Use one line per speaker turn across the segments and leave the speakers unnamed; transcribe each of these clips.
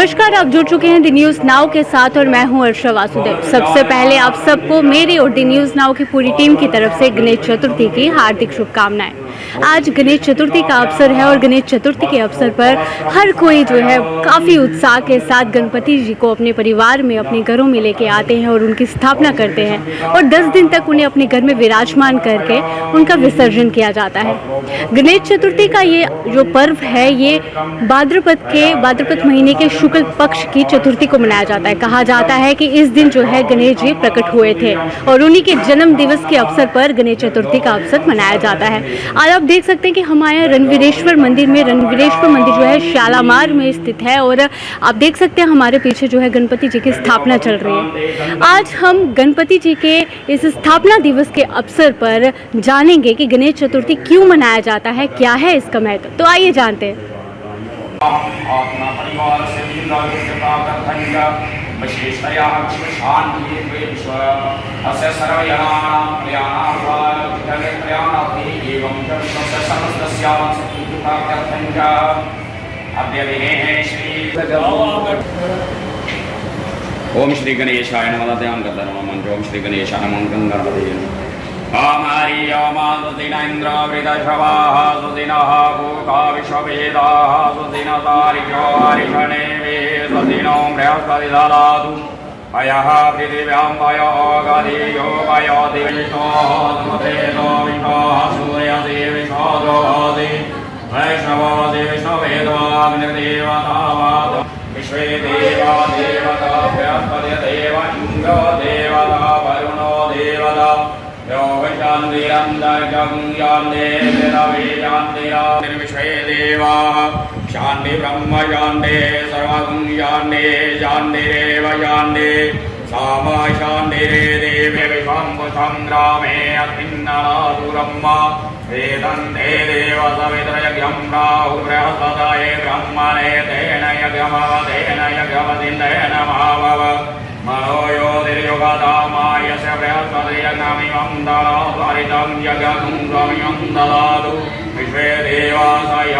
नमस्कार, आप जुड़ चुके हैं दी न्यूज़ नाउ के साथ और मैं हूं अर्षा वासुदेव। सबसे पहले आप सबको मेरी और दी न्यूज़ नाउ की पूरी टीम की तरफ से गणेश चतुर्थी की हार्दिक शुभकामनाएं। आज गणेश चतुर्थी का अवसर है और गणेश चतुर्थी के अवसर पर हर कोई जो है काफ़ी उत्साह के साथ गणपति जी को अपने परिवार में अपने घरों में लेके आते हैं और उनकी स्थापना करते हैं और 10 दिन तक उन्हें अपने घर में विराजमान करके उनका विसर्जन किया जाता है। गणेश चतुर्थी का ये जो पर्व है ये भाद्रपद महीने के शुक्ल पक्ष की चतुर्थी को मनाया जाता है। कहा जाता है कि इस दिन जो है गणेश जी प्रकट हुए थे और उन्हीं के जन्म दिवस के अवसर पर गणेश चतुर्थी का अवसर मनाया जाता है। आज आप देख सकते हैं कि हमारे रणवीरेश्वर मंदिर जो है शालामार में स्थित है और आप देख सकते हैं हमारे पीछे जो है गणपति जी की स्थापना चल रही है। आज हम गणपति जी के इस स्थापना दिवस के अवसर पर जानेंगे कि गणेश चतुर्थी क्यों मनाया जाता है, क्या है इसका महत्व। तो आइए जानते हैं।
आत्मा परिवार से विशेषतया शांति अस्य सर्वयानां प्रयाणार्थी एवं च विश्वस्य समस्तस्यां सत्कृतार्थं च अद्य दिने श्री ओम श्री गणेशाय नमः। ध्यान करता रहो मंत्र ओम श्री गणेशाय नमः। गंगापति आमारी आमादुदिन इंद्रावृतशवाः सुदिनः भूका विश्ववेदाः सुदिन तारिको हरिषणेवे सुदिनो बृहस्पति ददातु अयः पृथिव्यां वयो गधियो वयो दिविषोः सुमतेतो विषोः सूर्यसे विषोदोऽसि वैष्णवोऽसि विष्णुवेदोऽग्निर्देवता विश्वे देवा देवता बृहस्पतिर्देव इन्द्रो देवता वरुणो देवता विश्वे देवाः शान्ति ब्रह्म शान्ति सर्वगुं शान्तिरेव शान्ति सामा शान्तिरे देवे विश्वं ग्रामे अस्मिन्ननादुरम्म वेदन्ते देव सवितरयज्ञं प्राहुर्बृहस्पतये ब्रह्मणे तेन यज्ञमतिन्देन महाभव मनो यो दीर्घदामायस्य बृहस्पतिर्यज्ञमिमं ददातु यज्ञं स्वामिनं ददातु विश्वे देवासय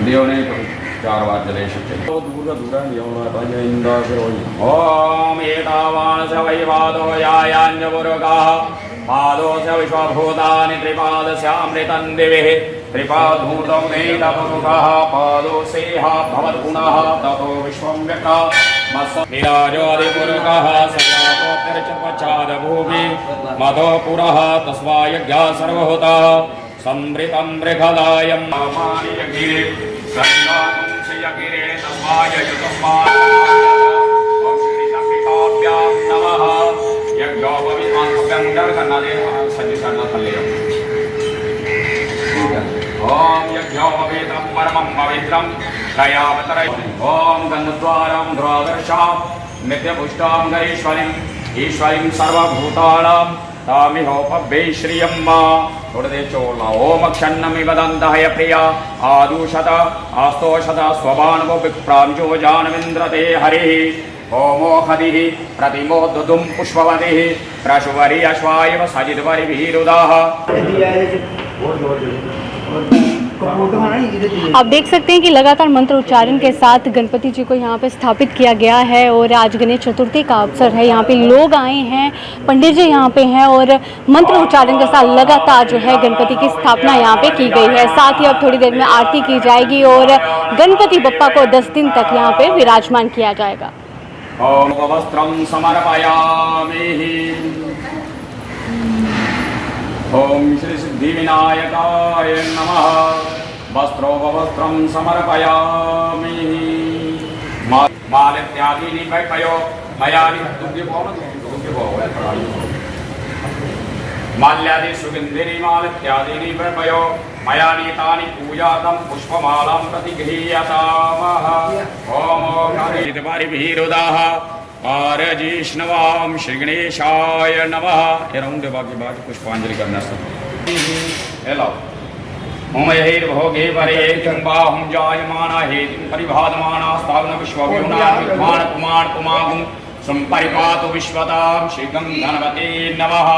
देवने 4 बार जले शक्य ओम एतावानस्य वैवादो यायान्यपुरुषः पादोऽस्य विश्वभूतानि त्रिपादस्यामृतं दिविः त्रिपादभूतं वेदपुरुषः पादोऽसेह भवत्पुनः ततो विश्वं व्यक्तः विराजोऽधिपुरुषः सजातोऽप्यर्चपश्चादभूमि मधो पुरः तस्मा यज्ञः सर्वभूतः संवृतं मृगदायं मामानि यज्ञे सन्नांसि यज्ञे तस्माय युतस्मात् ओम श्री संहिताभ्यां नमः यज्ञोपविद्वान् करना दे संधि करना थल्ले ओम यज्ञोपवीतं परमं पवित्रं दयावतरय ओम गन्धद्वारं ध्रुवदर्शां नित्यपुष्टां गणेश्वरीं ईश्वरीं सर्वभूतानां तामिहोपभ्ये श्रियं थोड़े देर चोला ओम क्षन्नमिव दन्तहय प्रिया आदुषत आस्तोषत स्वभान्वो विप्रांजो जानमिन्द्रते हरिः ओमोखदिः प्रतिमोद्धुं पुष्पवतिः प्रशुवरि अश्वायव सजितवरिभिरुदाः।
आप देख सकते हैं कि लगातार मंत्र उच्चारण के साथ गणपति जी को यहाँ पे स्थापित किया गया है और आज गणेश चतुर्थी का अवसर है। यहाँ पे लोग आए हैं, पंडित जी यहाँ पे हैं और मंत्र उच्चारण के साथ लगातार जो है गणपति की स्थापना यहाँ पे की गई है। साथ ही अब थोड़ी देर में आरती की जाएगी और गणपति बप्पा को 10 दिन तक यहाँ पे विराजमान किया जाएगा।
ओम वस्त्रं समर्पयामि ओम श्री सिद्धिविनायकाय नमः वस्त्रोपवस्त्रं समर्पयामि मालित्यादीनि वैपयो मयानि माल्यादि सुगन्धिनि मालित्यादीनि वैपयो मया नीतानि पूजार्थं पुष्पमालां प्रतिगृह्यतामः ओम गणपतिर्भिरुदाः पारजिष्णवां श्री गणेशाय नमः। एरौंड बाकी बात पुष्पांजलि करना सब हेलो ओम यहिर्भोगे परे बाहुं जायमाना हेतुं परिभादमाना स्थावन विश्वव्योना विद्वान् कुमार कुमागुं संपरिपातु विश्वतां श्री गणपते नमः।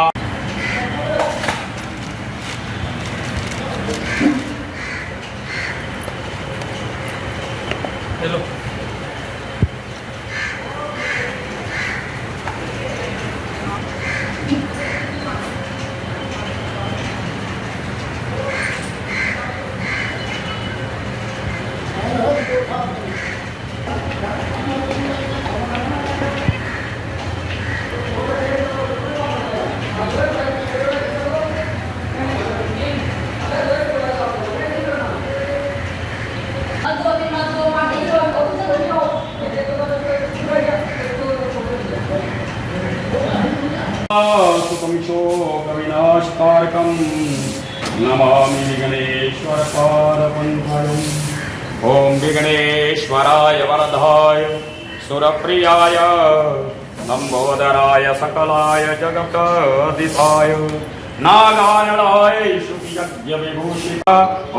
सुखं शोकविनाशकारकं नमामि विघ्नेश्वरपादपङ्कजम्। ॐ विघ्नेश्वराय वरदाय सुरप्रियाय लम्बोदराय सकलाय जगदीशाय नागानलाय शुभयज्ञविभूषिता। ॐ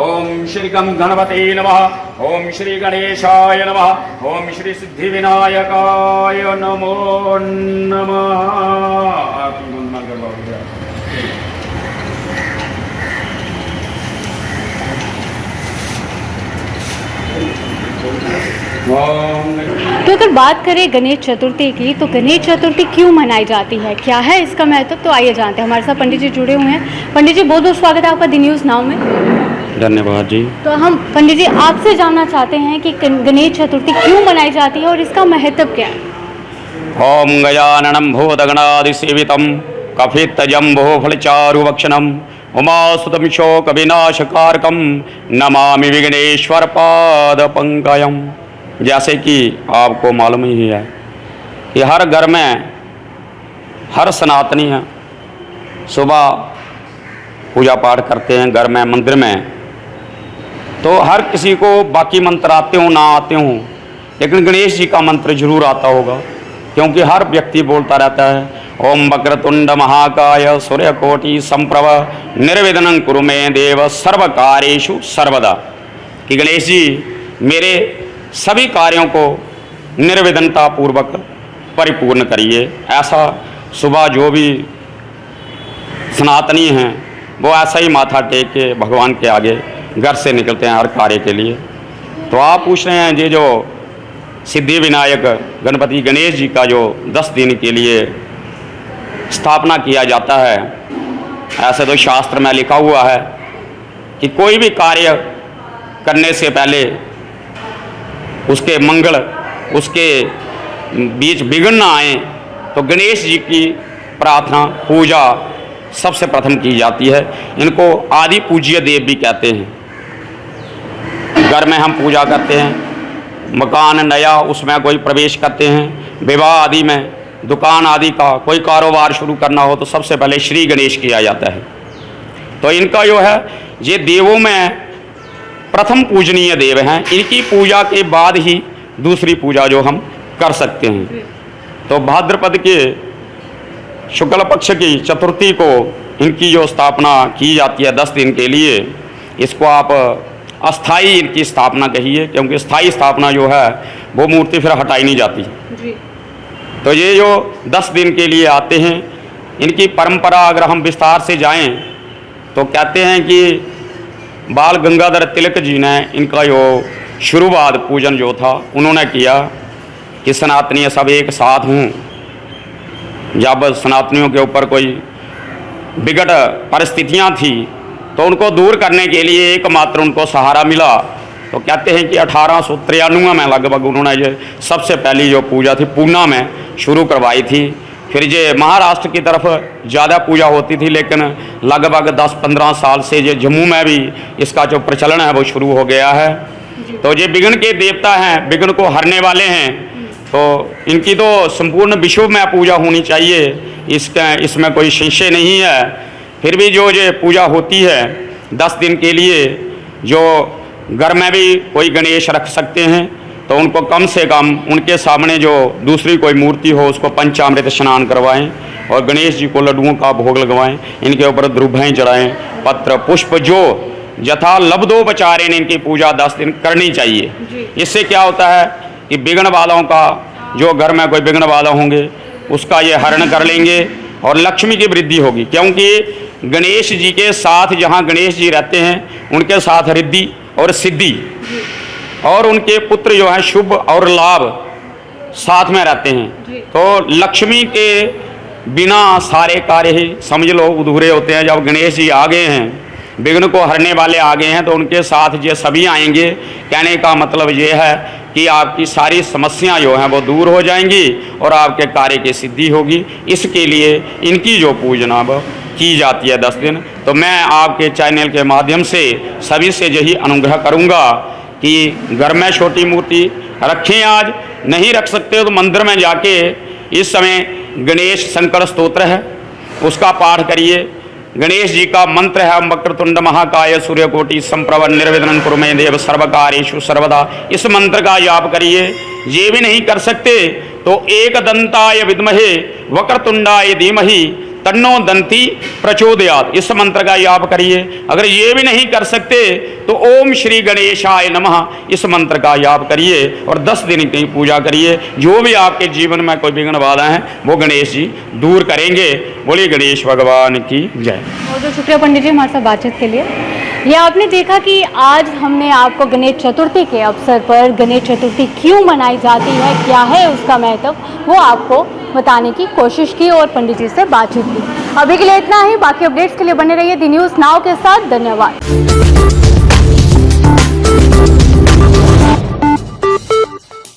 श्री गणपते नमः। ॐ श्री गणेशाय नमः। ॐ श्री सिद्धिविनायकाय नमो नमः।
तो अगर बात करें गणेश चतुर्थी की, तो गणेश चतुर्थी क्यों मनाई जाती है, क्या है इसका महत्व, तो आइए जानते हैं। हमारे साथ पंडित जी जुड़े हुए हैं। पंडित जी बहुत बहुत स्वागत है आपका दी न्यूज़ नाउ में।
धन्यवाद जी।
तो हम पंडित जी आपसे जानना चाहते हैं कि गणेश चतुर्थी क्यों मनाई जाती है और इसका महत्व क्या है।
ओम गजाननं भूतगणादिसेवितं कपित्तजम्बोफलचारुभक्षणं उमासुतं शोकविनाशकारकं नमामि विघ्नेश्वरपादपङ्कजम्। जैसे कि आपको मालूम ही है कि हर घर में हर सनातनी सुबह पूजा पाठ करते हैं घर में, मंदिर में। तो हर किसी को बाकी मंत्र आते हों ना आते हों, लेकिन गणेश जी का मंत्र जरूर आता होगा, क्योंकि हर व्यक्ति बोलता रहता है ओम वक्रतुंड महाकाय सूर्यकोटि संप्रभ निर्विघ्नं कुरु मे देव सर्वकार्येषु सर्वदा। कि गणेश जी मेरे सभी कार्यों को निर्विघ्नता पूर्वक परिपूर्ण करिए। ऐसा सुबह जो भी सनातनी हैं वो ऐसा ही माथा टेक के भगवान के आगे घर से निकलते हैं हर कार्य के लिए। तो आप पूछ रहे हैं ये जो सिद्धि विनायक गणपति गणेश जी का जो 10 दिन के लिए स्थापना किया जाता है, ऐसे तो शास्त्र में लिखा हुआ है कि कोई भी कार्य करने से पहले उसके मंगल उसके बीच विघ्न ना आए, तो गणेश जी की प्रार्थना पूजा सबसे प्रथम की जाती है। इनको आदि पूज्य देव भी कहते हैं। घर में हम पूजा करते हैं, मकान नया उसमें कोई प्रवेश करते हैं, विवाह आदि में, दुकान आदि का कोई कारोबार शुरू करना हो तो सबसे पहले श्री गणेश किया जाता है। तो इनका जो है ये देवों में प्रथम पूजनीय देव हैं। इनकी पूजा के बाद ही दूसरी पूजा जो हम कर सकते हैं। तो भाद्रपद के शुक्ल पक्ष की चतुर्थी को इनकी जो स्थापना की जाती है 10 दिन के लिए, इसको आप अस्थाई इनकी स्थापना कहिए, क्योंकि स्थाई स्थापना जो है वो मूर्ति फिर हटाई नहीं जाती जी। तो ये जो 10 दिन के लिए आते हैं, इनकी परंपरा अगर हम विस्तार से जाएं तो कहते हैं कि बाल गंगाधर तिलक जी ने इनका जो शुरुआत पूजन जो था उन्होंने किया कि सनातनी सब एक साथ हों। जब सनातनियों के ऊपर कोई विकट परिस्थितियां थी तो उनको दूर करने के लिए एकमात्र उनको सहारा मिला। तो कहते हैं कि 1893 में लगभग उन्होंने ये सबसे पहली जो पूजा थी पूना में शुरू करवाई थी। फिर ये महाराष्ट्र की तरफ ज़्यादा पूजा होती थी, लेकिन लगभग 10-15 साल से ये जम्मू में भी इसका जो प्रचलन है वो शुरू हो गया है। तो ये विघ्न के देवता हैं, विघ्न को हरने वाले हैं। तो इनकी तो संपूर्ण विश्व में पूजा होनी चाहिए, इसमें कोई संशय नहीं है। फिर भी जो ये पूजा होती है 10 दिन के लिए, जो घर में भी कोई गणेश रख सकते हैं तो उनको कम से कम उनके सामने जो दूसरी कोई मूर्ति हो उसको पंचामृत स्नान करवाएं और गणेश जी को लड्डुओं का भोग लगवाएं, इनके ऊपर द्रुभें चढ़ाएं, पत्र पुष्प जो यथा लब्धोपचारेण इनकी पूजा 10 दिन करनी चाहिए। इससे क्या होता है कि विघ्न वालों का, जो घर में कोई विघ्न वाला होंगे उसका ये हरण कर लेंगे और लक्ष्मी की वृद्धि होगी। क्योंकि गणेश जी के साथ जहाँ गणेश जी रहते हैं उनके साथ रिद्धि और सिद्धि और उनके पुत्र जो हैं शुभ और लाभ साथ में रहते
जी।
हैं। तो लक्ष्मी के बिना सारे कार्य ही समझ लो अधूरे होते हैं। जब गणेश जी आ गए हैं, विघ्न को हरने वाले आ गए हैं, तो उनके साथ ये सभी आएंगे। कहने का मतलब ये है कि आपकी सारी समस्याएं जो हैं वो दूर हो जाएंगी और आपके कार्य की सिद्धि होगी। इसके लिए इनकी जो पूजना वो की जाती है 10 दिन। तो मैं आपके चैनल के माध्यम से सभी से यही अनुग्रह करूंगा कि घर में छोटी मूर्ति रखें। आज नहीं रख सकते हो तो मंदिर में जाके इस समय गणेश शंकर स्तोत्र है उसका पाठ करिए। गणेश जी का मंत्र है वक्रतुंड महाकाय सूर्यकोटि संप्रभ निर्विघ्नं कुरु मे देव सर्वकार्येषु सर्वदा। इस मंत्र का जाप करिए। ये भी नहीं कर सकते तो एकदंताय विद्महे वक्रतुंडाय धीमहि तन्नो दंती प्रचोदयात्, इस मंत्र का जाप करिए। अगर ये भी नहीं कर सकते तो ओम श्री गणेशाय नमः इस मंत्र का जाप करिए और 10 दिन की पूजा करिए। जो भी आपके जीवन में कोई विघ्न बाधा है वो गणेश जी दूर करेंगे। बोलिए गणेश भगवान की जय।
बहुत बहुत शुक्रिया पंडित जी हमारे साथ बातचीत के लिए। ये आपने देखा कि आज हमने आपको गणेश चतुर्थी के अवसर पर गणेश चतुर्थी क्यों मनाई जाती है, क्या है उसका महत्व, वो आपको बताने की कोशिश की और पंडित जी से बातचीत की। अभी के लिए इतना ही। बाकी अपडेट्स के लिए बने रहिए दी न्यूज़ नाउ के साथ। धन्यवाद।